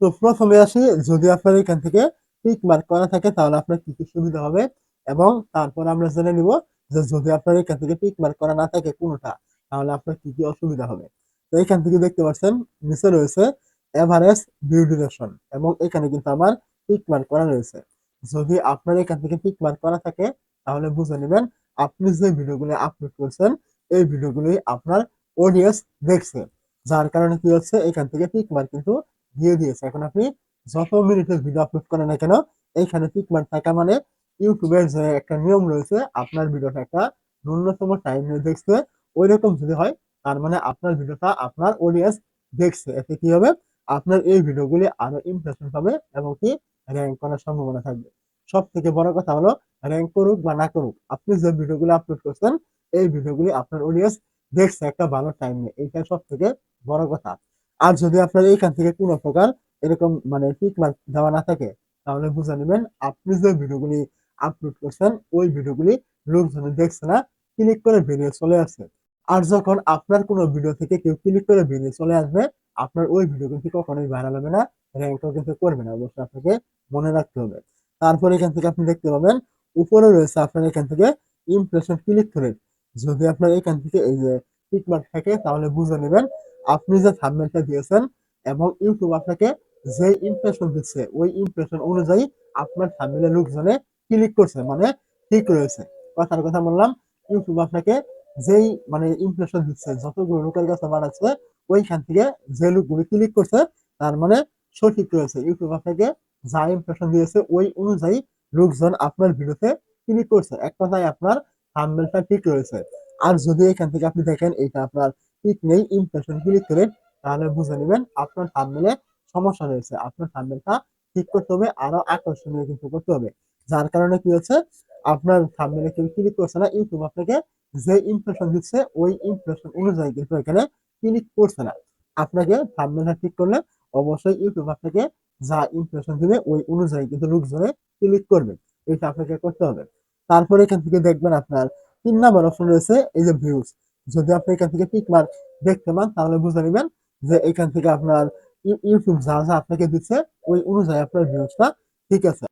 তো ১ম এ আসি, যদি আপনার এখান থেকে টিক মার্ক করা থাকে তাহলে আপনার কি সুবিধা হবে? এবং তারপর আমরা জেনে নিব যে যদি আপনার এখান থেকে টিক মার্ক করা না থাকে কোনটা, তাহলে আপনার কি অসুবিধা হবে। তো এখান থেকে দেখতে পাচ্ছেন নিচে রয়েছে এভারেজ ভিউ ডিউরেশন এবং এখানে কিন্তু আমার টিক মার্ক করা রয়েছে। যদি আপনার এখান থেকে টিক মার্ক করা থাকে তাহলে বুঝে নিবেন আপনি যে ভিডিওগুলো আপলোড করছেন এই ভিডিওগুলোই আপনার অডিয়েন্স দেখছে। যার কারণে কি হচ্ছে, এখান থেকে টিক মার্ক কিন্তু দিয়ে দিয়েছে। এখন আপনি যত মিনিটের ভিডিও আপলোড করেন না কেন, এইখানে টিক মার্ক থাকা মানে ইউটিউবের যে একটা নিয়ম রয়েছে আপনার ভিডিওটা একটা ন্যূনতম টাইম নিয়ে দেখছে, ওইরকম যদি হয় তার মানে আপনার ভিডিওটা আপনার অডিয়েন্স দেখছে। এতে কি হবে, আপনার এই ভিডিওগুলি আরো ইমপ্রেশন পাবে এবং কি র‍্যাঙ্ক করার সম্ভাবনা থাকবে। সব থেকে বড় কথা হলো, র‍্যাঙ্ক করুক বা না করুক, আপনি যে ভিডিওগুলো আপলোড করছেন এই ভিডিওগুলি আপনার অডিয়েন্স দেখছে একটা ভালো টাইম নিয়ে, এইটা সব থেকে বড় কথা। আর যদি আপনার এইখান থেকে কোনো প্রকার এরকম মানে টিক মার্ক দেওয়া না থাকে তাহলে বুঝে নেবেন আপনি যে ভিডিওগুলি আপলোড করছেন ওই ভিডিওগুলি লোকজন দেখছে না, ক্লিক করে বেরিয়ে চলে আসছে। আর যখন আপনার কোনো ভিডিও থেকে কেউ ক্লিক করে বেরিয়ে চলে আসবে, আপনার ওই ভিডিও কিন্তু কখনোই ভাইরাল হবে না, র‍্যাঙ্কও কিন্তু করবে না। অবশ্যই আপনাকে মনে রাখতে হবে। তারপর এখান থেকে আপনি দেখতে পাবেন উপরে রয়েছে আপনার এখান থেকে ইমপ্রেশন ক্লিক করে। যদি আপনার এখান থেকে এই যে টিক মার্ক থাকে তাহলে বুঝে নেবেন আপনি যে থাম্বনেলটা দিয়েছেন এবং ইউটিউব আপনাকে যে ইমপ্রেশন দিচ্ছে ওই ইমপ্রেশন অনুযায়ী আপনার থাম্বনেলে লোকজনে ক্লিক করছে, মানে ঠিক রয়েছে। কথার কথা বললাম, ইউটিউব আপনাকে যেই মানে ইমপ্রেশন দিচ্ছে, যতগুলো লোকের কাছে বাড়াচ্ছে ওইখান থেকে যে লোকগুলো ক্লিক করছে তার মানে সঠিক রয়েছে। ইউটিউব আপনাকে যা ইমপ্রেশন দিয়েছে ওই অনুযায়ী লোকজন আপনার ভিডিওতে ক্লিক করছে। এক কথায় আপনার থাম্বনেলটা ঠিক রয়েছে। আর যদি এখান থেকে আপনি দেখেন এটা আপনার ঠিক নেই, ইমপ্রেশন ক্লিক করে, তাহলে বুঝে নিবেন আপনার থাম্বনেলে সমস্যা রয়েছে। আপনার থাম্বনেলটা ঠিক করতে হবে, আরো আকর্ষণীয় কিন্তু করতে হবে। যার কারণে কি হচ্ছে, আপনার থাম্বনেলে কেউ ক্লিক করছে না, ইউটিউব আপনাকে যে ইমপ্রেশন দিচ্ছে ওই ইমপ্রেশন অনুযায়ী কিন্তু এখানে ক্লিক করছে না। আপনাকে থাম্বনেলটা ঠিক করলে অবশ্যই ইউটিউব আপনাকে যা ইমপ্রেশন দিবে ওই অনুযায়ী কিন্তু লোকজনে ক্লিক করবে। এটা আপনাকে করতে হবে। তারপরে এখান থেকে দেখবেন আপনার ৩ নাম্বার অপশন রয়েছে এই যে ভিউজ। যদি আপনি এখান থেকে টিক মার্ক দেখতে পান তাহলে বুঝে নিবেন যে এখান থেকে আপনার ইউটিউব যা আপনাকে দিচ্ছে ওই অনুযায়ী আপনার ভিউজটা ঠিক আছে।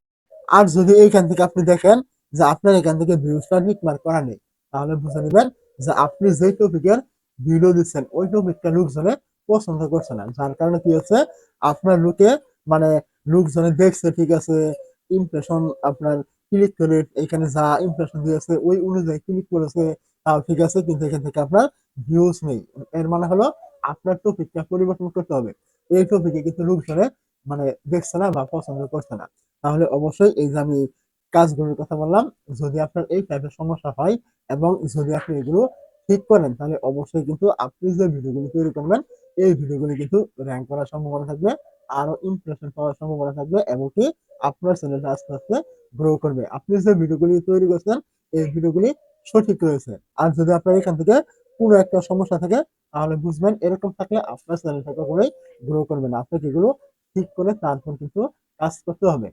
আর যদি এইখান থেকে আপনি দেখেন যে আপনার এখান থেকে ভিউজটা টিক মার্ক করা নেই, তাহলে বুঝে নিবেন যে আপনি যেই টপিকের ভিডিও দিচ্ছেন ওই টপিকটা লোকজনে পছন্দ করছে না। যার কারণে কি হচ্ছে, আপনার লোকে মানে লোকজনে দেখছে ঠিক আছে, ইমপ্রেশন আপনার ক্লিক করে এখানে যা ইমপ্রেশন দিয়েছে ওই অনুযায়ী ক্লিক করেছে, তাও ঠিক আছে, কিন্তু এখান থেকে আপনার ভিউজ নেই। এর মানে হলো আপনার টপিকটা পরিবর্তন করতে হবে। এই টপিকে কিন্তু লোকজনে মানে দেখছে না বা পছন্দ করছে না। তাহলে অবশ্যই এই যে আমি কাজগুলোর কথা বললাম, যদি আপনার এই টাইপের সমস্যা হয় এবং যদি আপনি এগুলো ঠিক করেন তাহলে অবশ্যই কিন্তু আপনি যে ভিডিওগুলো তৈরি করবেন এই ভিডিওগুলো কিন্তু র‍্যাঙ্ক করার সম্ভাবনা থাকবে, আরো ইমপ্রেশন পাওয়ার সম্ভাবনা থাকবে এবং কি আপনার চ্যানেলটা আস্তে আস্তে গ্রো করবে। আপনি যে ভিডিওগুলি তৈরি করছেন এই ভিডিওগুলি সঠিক রয়েছে। আর যদি আপনার এখান থেকে কোনো একটা সমস্যা থাকে তাহলে বুঝবেন এরকম থাকলে আপনার চ্যানেলটা কখনোই গ্রো করবে না। আপনাকে এগুলো ঠিক করে তারপর কিন্তু কাজ করতে হবে।